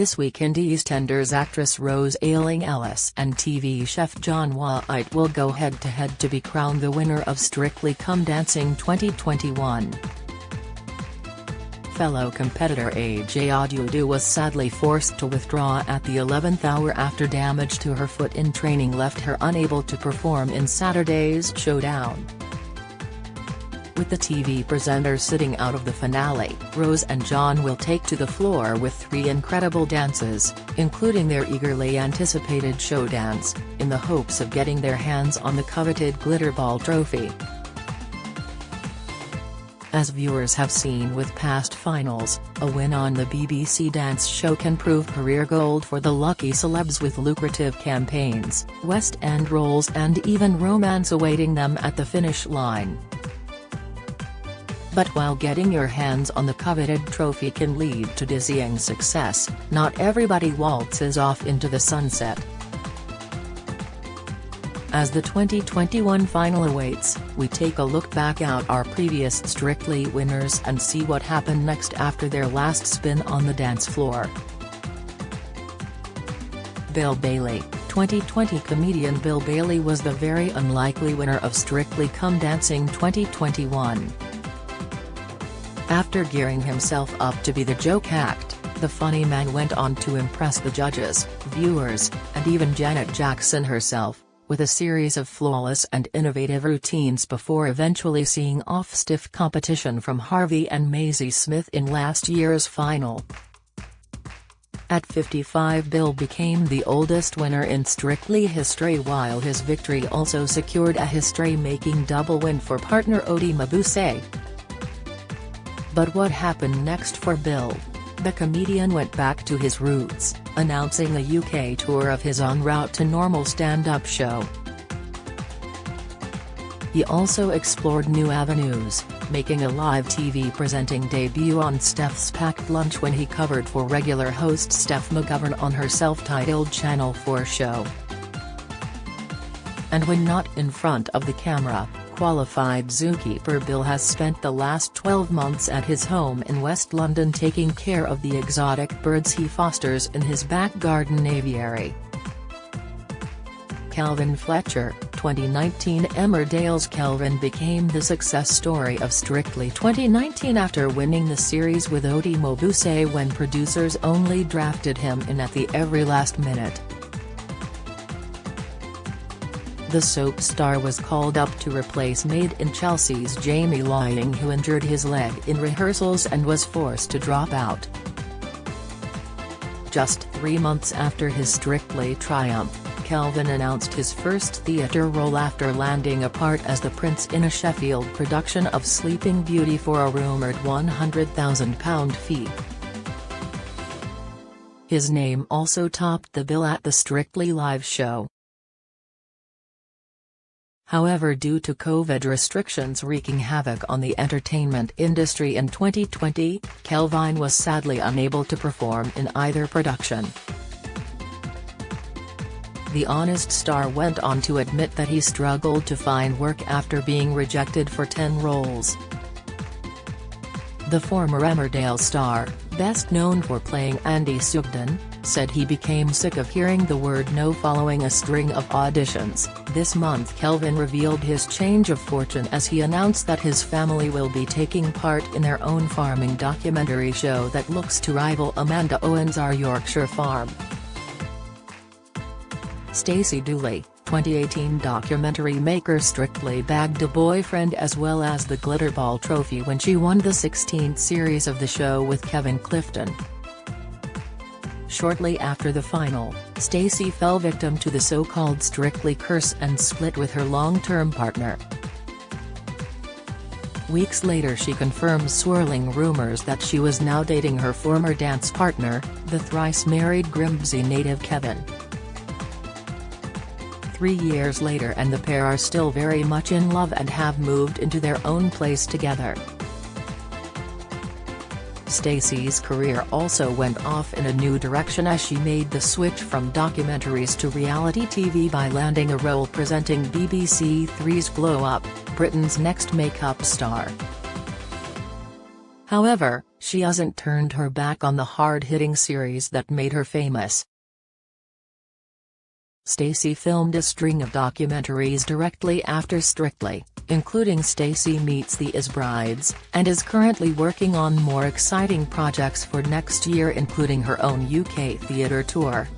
This week in EastEnders, actress Rose Ayling-Ellis and TV chef John White will go head-to-head to be crowned the winner of Strictly Come Dancing 2021. Fellow competitor AJ Adudu was sadly forced to withdraw at the 11th hour after damage to her foot in training left her unable to perform in Saturday's showdown. With the TV presenter sitting out of the finale, Rose and John will take to the floor with 3 incredible dances, including their eagerly anticipated show dance, in the hopes of getting their hands on the coveted Glitterball trophy. As viewers have seen with past finals, a win on the BBC dance show can prove career gold for the lucky celebs, with lucrative campaigns, West End roles and even romance awaiting them at the finish line. But while getting your hands on the coveted trophy can lead to dizzying success, not everybody waltzes off into the sunset. As the 2021 final awaits, we take a look back at our previous Strictly winners and see what happened next after their last spin on the dance floor. Bill Bailey. 2020 comedian Bill Bailey was the very unlikely winner of Strictly Come Dancing 2021. After gearing himself up to be the joke act, the funny man went on to impress the judges, viewers, and even Janet Jackson herself, with a series of flawless and innovative routines before eventually seeing off stiff competition from Harvey and Maisie Smith in last year's final. At 55, Bill became the oldest winner in Strictly history, while his victory also secured a history-making double win for partner Odi Mabuse. But what happened next for Bill? The comedian went back to his roots, announcing a UK tour of his En Route to Normal stand-up show. He also explored new avenues, making a live TV presenting debut on Steph's Packed Lunch when he covered for regular host Steph McGovern on her self-titled Channel 4 show. And when not in front of the camera, qualified zookeeper Bill has spent the last 12 months at his home in West London taking care of the exotic birds he fosters in his back garden aviary. Kelvin Fletcher. 2019 Emmerdale's Kelvin became the success story of Strictly 2019 after winning the series with Odi Mabuse when producers only drafted him in at the every last minute. The soap star was called up to replace Made in Chelsea's Jamie Laing, who injured his leg in rehearsals and was forced to drop out. Just 3 months after his Strictly triumph, Kelvin announced his first theatre role after landing a part as the prince in a Sheffield production of Sleeping Beauty for a rumoured £100,000 fee. His name also topped the bill at the Strictly live show. However, due to COVID restrictions wreaking havoc on the entertainment industry in 2020, Kelvin was sadly unable to perform in either production. The Honest star went on to admit that he struggled to find work after being rejected for 10 roles. The former Emmerdale star, best known for playing Andy Sugden, said he became sick of hearing the word no following a string of auditions. This month Kelvin revealed his change of fortune as he announced that his family will be taking part in their own farming documentary show that looks to rival Amanda Owen's Our Yorkshire Farm. Stacey Dooley. 2018 documentary maker Strictly bagged a boyfriend as well as the Glitterball trophy when she won the 16th series of the show with Kevin Clifton. Shortly after the final, Stacey fell victim to the so-called Strictly curse and split with her long-term partner. Weeks later she confirmed swirling rumors that she was now dating her former dance partner, the thrice-married Grimsby native Kevin. 3 years later and the pair are still very much in love and have moved into their own place together. Stacey's career also went off in a new direction as she made the switch from documentaries to reality TV by landing a role presenting BBC Three's Glow Up, Britain's Next Makeup Star. However, she hasn't turned her back on the hard-hitting series that made her famous. Stacey filmed a string of documentaries directly after Strictly, including Stacey Meets the Is Brides, and is currently working on more exciting projects for next year, including her own UK theatre tour.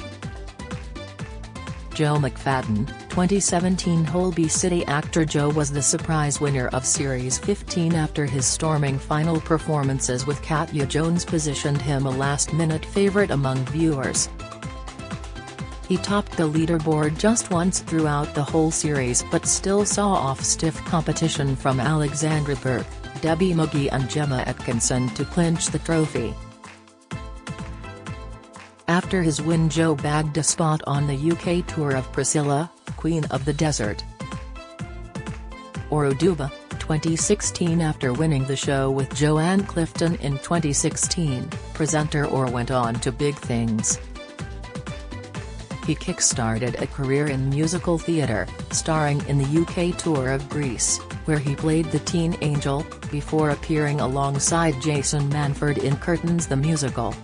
Joe McFadden, 2017 Holby City actor Joe was the surprise winner of Series 15 after his storming final performances with Katya Jones positioned him a last-minute favourite among viewers. He topped the leaderboard just once throughout the whole series but still saw off stiff competition from Alexandra Burke, Debbie Magee and Gemma Atkinson to clinch the trophy. After his win, Joe bagged a spot on the UK tour of Priscilla, Queen of the Desert. Oruduba, 2016 After winning the show with Joanne Clifton in 2016, presenter Or went on to big things. He kick-started a career in musical theatre, starring in the UK tour of Grease, where he played the teen angel, before appearing alongside Jason Manford in Curtains the Musical.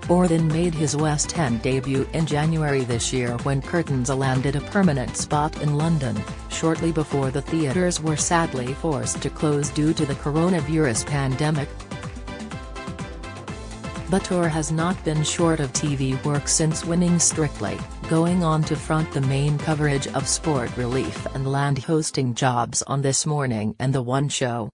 Or then made his West End debut in January this year when Curtains landed a permanent spot in London, shortly before the theatres were sadly forced to close due to the coronavirus pandemic. But Or has not been short of TV work since winning Strictly, going on to front the main coverage of Sport Relief and land hosting jobs on This Morning and The One Show.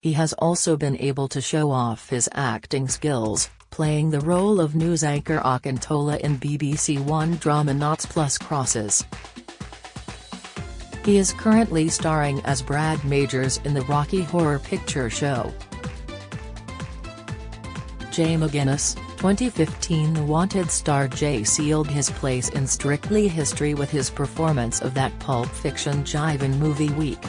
He has also been able to show off his acting skills, playing the role of news anchor Akintola in BBC One drama Noughts Plus Crosses. He is currently starring as Brad Majors in the Rocky Horror Picture Show. Jay McGuinness, 2015 The Wanted star Jay sealed his place in Strictly history with his performance of that Pulp Fiction jive-in movie week.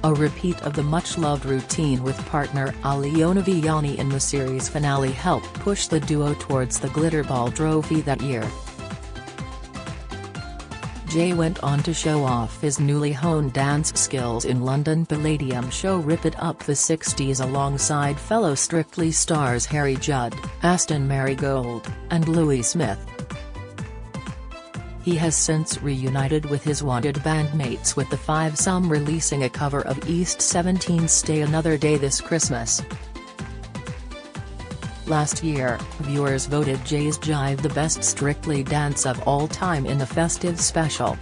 A repeat of the much-loved routine with partner Aliona Villani in the series finale helped push the duo towards the Glitterball trophy that year. Jay went on to show off his newly honed dance skills in London Palladium show Rip It Up the 60s alongside fellow Strictly stars Harry Judd, Aston Marigold, and Louis Smith. He has since reunited with his Wanted bandmates, with the fivesome releasing a cover of East 17's Stay Another Day this Christmas. Last year, viewers voted Jay's Jive the best Strictly dance of all time in the festive special.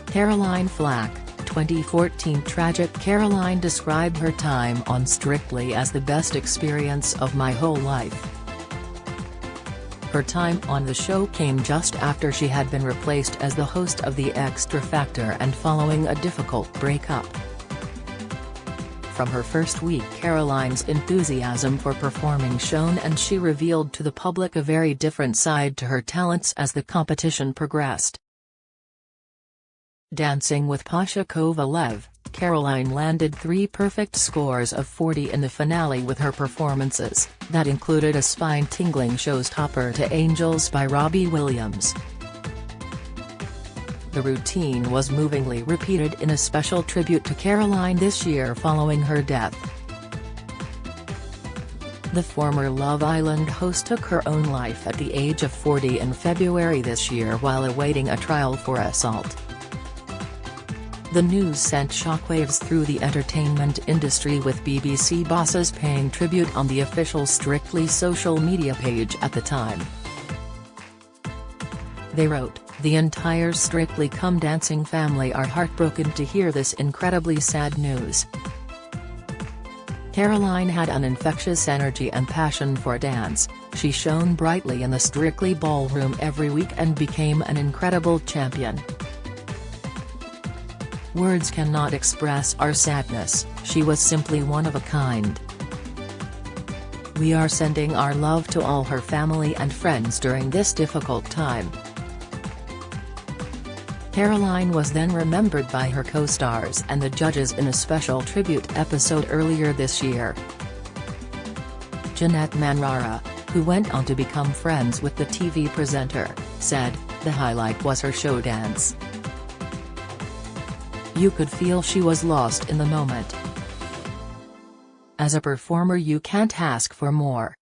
Caroline Flack, 2014 Tragic Caroline described her time on Strictly as the best experience of my whole life. Her time on the show came just after she had been replaced as the host of The Extra Factor and following a difficult breakup. From her first week, Caroline's enthusiasm for performing shone, and she revealed to the public a very different side to her talents as the competition progressed. Dancing with Pasha Kovalev, Caroline landed 3 perfect scores of 40 in the finale with her performances, that included a spine-tingling showstopper to Angels by Robbie Williams. The routine was movingly repeated in a special tribute to Caroline this year following her death. The former Love Island host took her own life at the age of 40 in February this year while awaiting a trial for assault. The news sent shockwaves through the entertainment industry, with BBC bosses paying tribute on the official Strictly social media page at the time. They wrote, "The entire Strictly Come Dancing family are heartbroken to hear this incredibly sad news. Caroline had an infectious energy and passion for dance. She shone brightly in the Strictly ballroom every week and became an incredible champion. Words cannot express our sadness. She was simply one of a kind. We are sending our love to all her family and friends during this difficult time." Caroline was then remembered by her co-stars and the judges in a special tribute episode earlier this year. Jeanette Manrara, who went on to become friends with the TV presenter, said, "The highlight was her show dance. You could feel she was lost in the moment. As a performer you can't ask for more.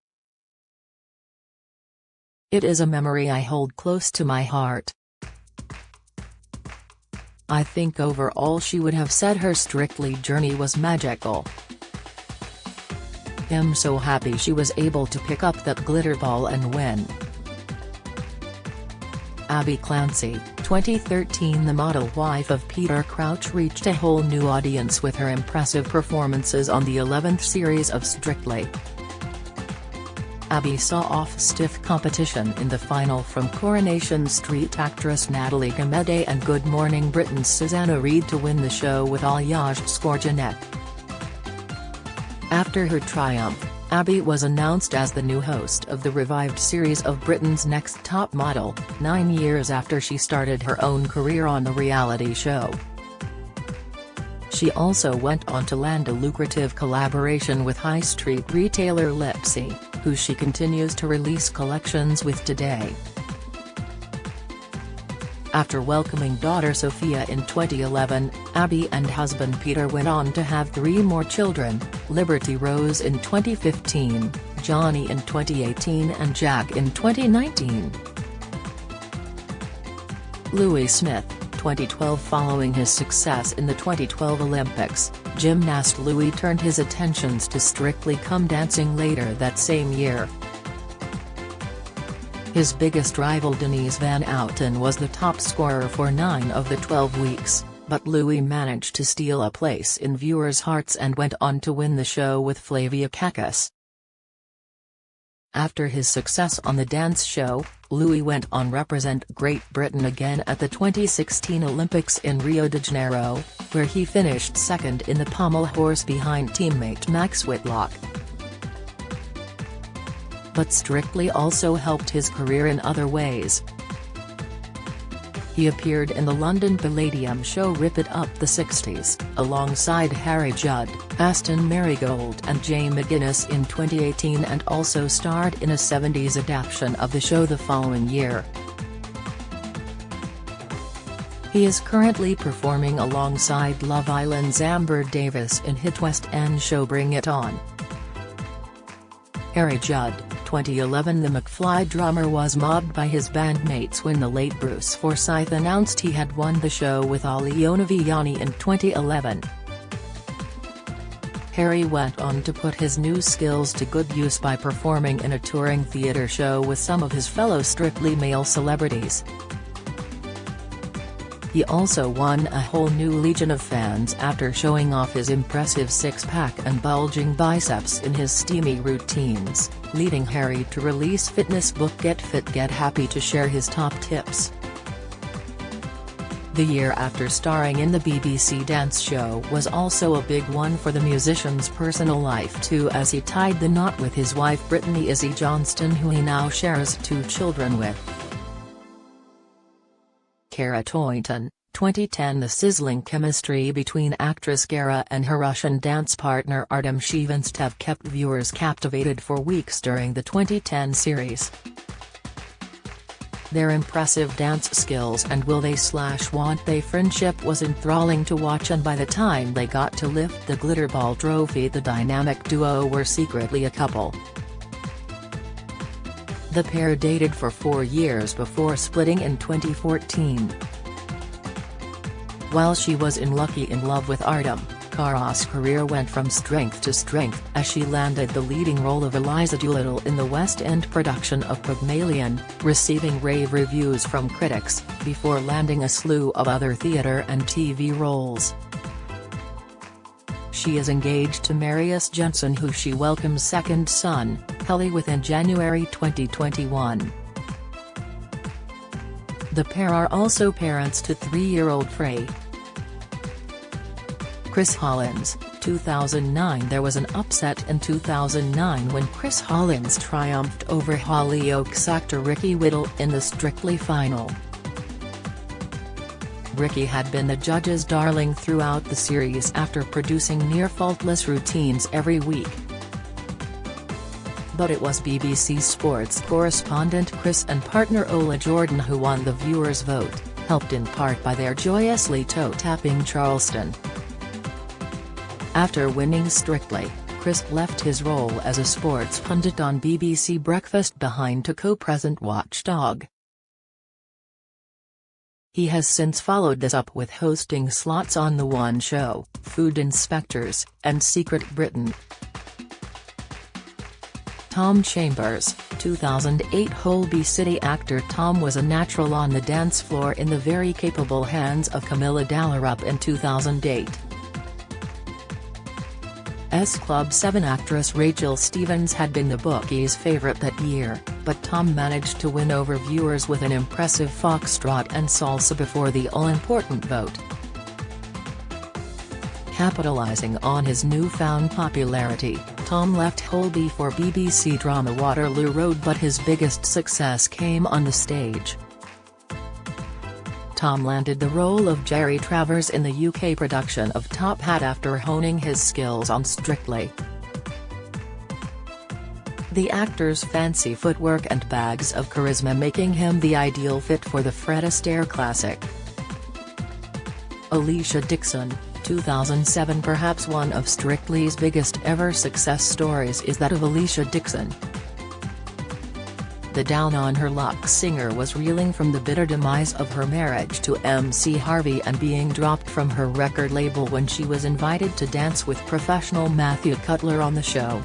It is a memory I hold close to my heart. I think overall she would have said her Strictly journey was magical. I'm so happy she was able to pick up that glitter ball and win. Abby Clancy, 2013. The model wife of Peter Crouch reached a whole new audience with her impressive performances on the 11th series of Strictly. Abby saw off stiff competition in the final from Coronation Street actress Natalie Gumede and Good Morning Britain's Susanna Reid to win the show with Aljaž Skorjanek. After her triumph, Abby was announced as the new host of the revived series of Britain's Next Top Model, 9 years after she started her own career on the reality show. She also went on to land a lucrative collaboration with high street retailer Lipsy, who she continues to release collections with today. After welcoming daughter Sophia in 2011, Abby and husband Peter went on to have 3 more children: Liberty Rose in 2015, Johnny in 2018 and Jack in 2019. Louis Smith, 2012. Following his success in the 2012 Olympics, gymnast Louis turned his attentions to Strictly Come Dancing later that same year. His biggest rival Denise Van Outen was the top scorer for 9 of the 12 weeks, but Louis managed to steal a place in viewers' hearts and went on to win the show with Flavia Kakis. After his success on the dance show, Louis went on represent Great Britain again at the 2016 Olympics in Rio de Janeiro, where he finished second in the pommel horse behind teammate Max Whitlock. But Strictly also helped his career in other ways. He appeared in the London Palladium show Rip It Up the 60s, alongside Harry Judd, Aston Marigold and Jay McGuinness in 2018, and also starred in a 70s adaptation of the show the following year. He is currently performing alongside Love Island's Amber Davis in hit West End show Bring It On. Harry Judd, 2011. The McFly drummer was mobbed by his bandmates when the late Bruce Forsyth announced he had won the show with Ali Yonaviani in 2011. Harry went on to put his new skills to good use by performing in a touring theatre show with some of his fellow Strictly male celebrities. He also won a whole new legion of fans after showing off his impressive six-pack and bulging biceps in his steamy routines, leading Harry to release fitness book Get Fit Get Happy to share his top tips. The year after starring in the BBC dance show was also a big one for the musician's personal life too, as he tied the knot with his wife Brittany Izzy Johnston, who he now shares 2 children with. Kara Toynton, 2010. The sizzling chemistry between actress Kara and her Russian dance partner Artem Sheventsev kept viewers captivated for weeks during the 2010 series. Their impressive dance skills and will they/won't they friendship was enthralling to watch, and by the time they got to lift the Glitterball trophy the dynamic duo were secretly a couple. The pair dated for 4 years before splitting in 2014. While she was lucky in love with Artem, Kara's career went from strength to strength as she landed the leading role of Eliza Doolittle in the West End production of Pygmalion, receiving rave reviews from critics, before landing a slew of other theatre and TV roles. She is engaged to Marius Jensen, who she welcomes second son, Helly, with in January 2021. The pair are also parents to 3-year-old Frey. Chris Hollins, 2009. There was an upset in 2009 when Chris Hollins triumphed over Hollyoaks actor Ricky Whittle in the Strictly final. Ricky had been the judges' darling throughout the series after producing near-faultless routines every week. But it was BBC Sports correspondent Chris and partner Ola Jordan who won the viewers' vote. helped in part by their joyously toe-tapping Charleston. After winning Strictly, Chris left his role as a sports pundit on BBC Breakfast behind to co-present Watchdog. He has since followed this up with hosting slots on The One Show, Food Inspectors, and Secret Britain. Tom Chambers, 2008. Holby City actor Tom was a natural on the dance floor in the very capable hands of Camilla Dallarup in 2008. Club 7 actress Rachel Stevens had been the bookies' favourite that year, but Tom managed to win over viewers with an impressive foxtrot and salsa before the all-important vote. Capitalising on his newfound popularity, Tom left Holby for BBC drama Waterloo Road, but his biggest success came on the stage. Tom landed the role of Jerry Travers in the UK production of Top Hat after honing his skills on Strictly. The actor's fancy footwork and bags of charisma making him the ideal fit for the Fred Astaire classic. Alicia Dixon, 2007. Perhaps one of Strictly's biggest ever success stories is that of Alicia Dixon. The down-on-her-luck singer was reeling from the bitter demise of her marriage to MC Harvey and being dropped from her record label when she was invited to dance with professional Matthew Cutler on the show.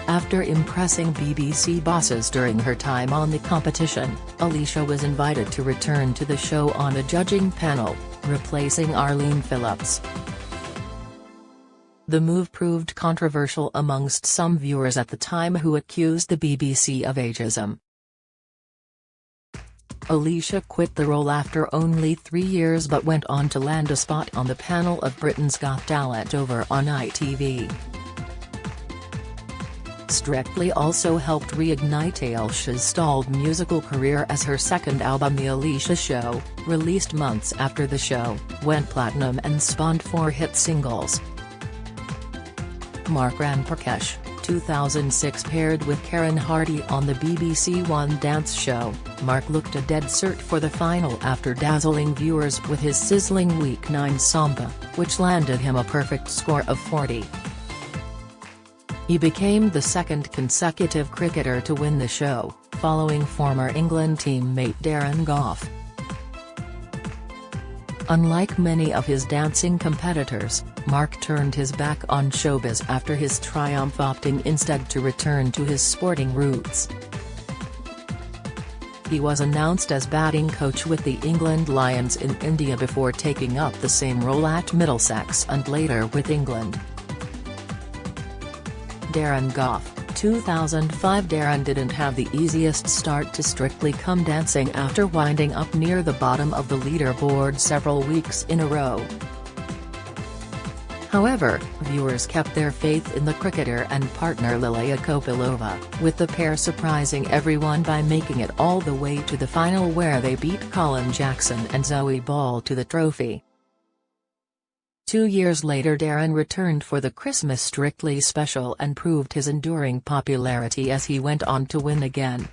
After impressing BBC bosses during her time on the competition, Alicia was invited to return to the show on a judging panel, replacing Arlene Phillips. The move proved controversial amongst some viewers at the time, who accused the BBC of ageism. Alicia quit the role after only 3 years but went on to land a spot on the panel of Britain's Got Talent over on ITV. Strictly also helped reignite Alicia's stalled musical career, as her second album The Alicia Show, released months after the show, went platinum and spawned 4 hit singles. Mark Ramprakash, 2006. Paired with Karen Hardy on the BBC One dance show, Mark looked a dead cert for the final after dazzling viewers with his sizzling Week 9 samba, which landed him a perfect score of 40. He became the second consecutive cricketer to win the show, following former England teammate Darren Gough. Unlike many of his dancing competitors, Mark turned his back on showbiz after his triumph, opting instead to return to his sporting roots. He was announced as batting coach with the England Lions in India before taking up the same role at Middlesex and later with England. Darren Gough, 2005. Darren didn't have the easiest start to Strictly Come Dancing after winding up near the bottom of the leaderboard several weeks in a row. However, viewers kept their faith in the cricketer and partner Lilia Kopilova, with the pair surprising everyone by making it all the way to the final, where they beat Colin Jackson and Zoe Ball to the trophy. 2 years later, Darren returned for the Christmas Strictly special and proved his enduring popularity as he went on to win again.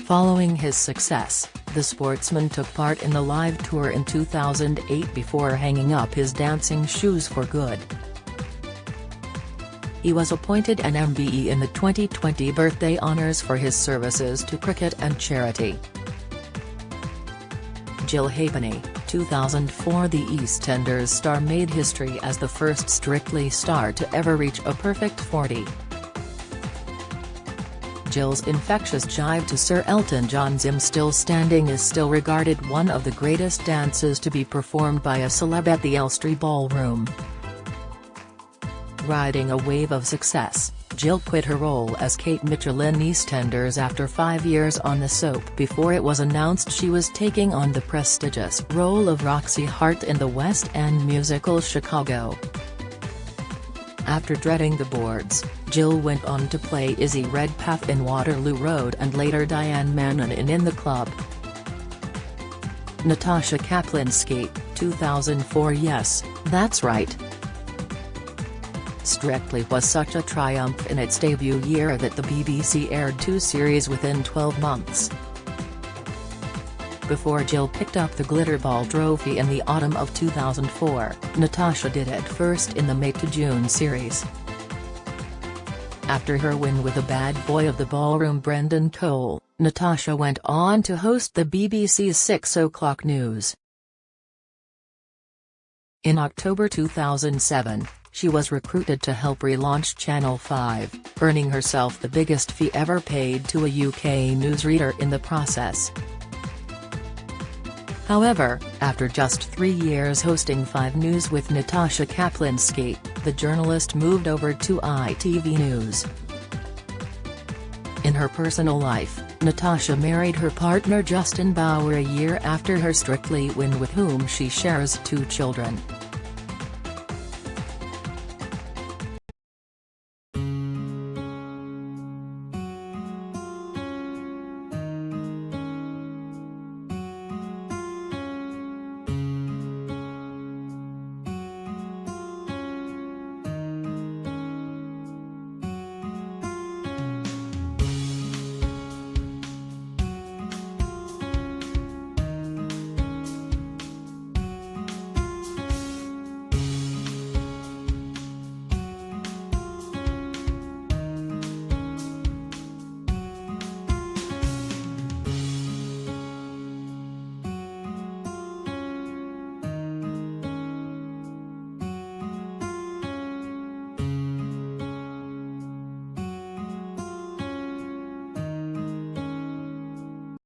Following his success, the sportsman took part in the live tour in 2008 before hanging up his dancing shoes for good. He was appointed an MBE in the 2020 birthday honours for his services to cricket and charity. Jill Halfpenny, 2004. The EastEnders star made history as the first Strictly star to ever reach a perfect 40. Jill's infectious jive to Sir Elton John's "I'm Still Standing" is still regarded one of the greatest dances to be performed by a celeb at the Elstree Ballroom. Riding a wave of success, Jill quit her role as Kate Mitchell in EastEnders after 5 years on the soap before it was announced she was taking on the prestigious role of Roxy Hart in the West End musical Chicago. After dreading the boards, Jill went on to play Izzy Redpath in Waterloo Road and later Diane Mannon in The Club. Natasha Kaplinsky, 2004. Yes, that's right. Strictly was such a triumph in its debut year that the BBC aired 2 series within 12 months. before Jill picked up the Glitterball trophy in the autumn of 2004, Natasha did it first in the May to June series. After her win with the bad boy of the ballroom Brendan Cole, Natasha went on to host the BBC's 6 o'clock news. In October 2007, she was recruited to help relaunch Channel 5, earning herself the biggest fee ever paid to a UK newsreader in the process. However, after just 3 years hosting 5 News with Natasha Kaplinsky, the journalist moved over to ITV News. In her personal life, Natasha married her partner Justin Bauer a year after her Strictly win, with whom she shares 2 children.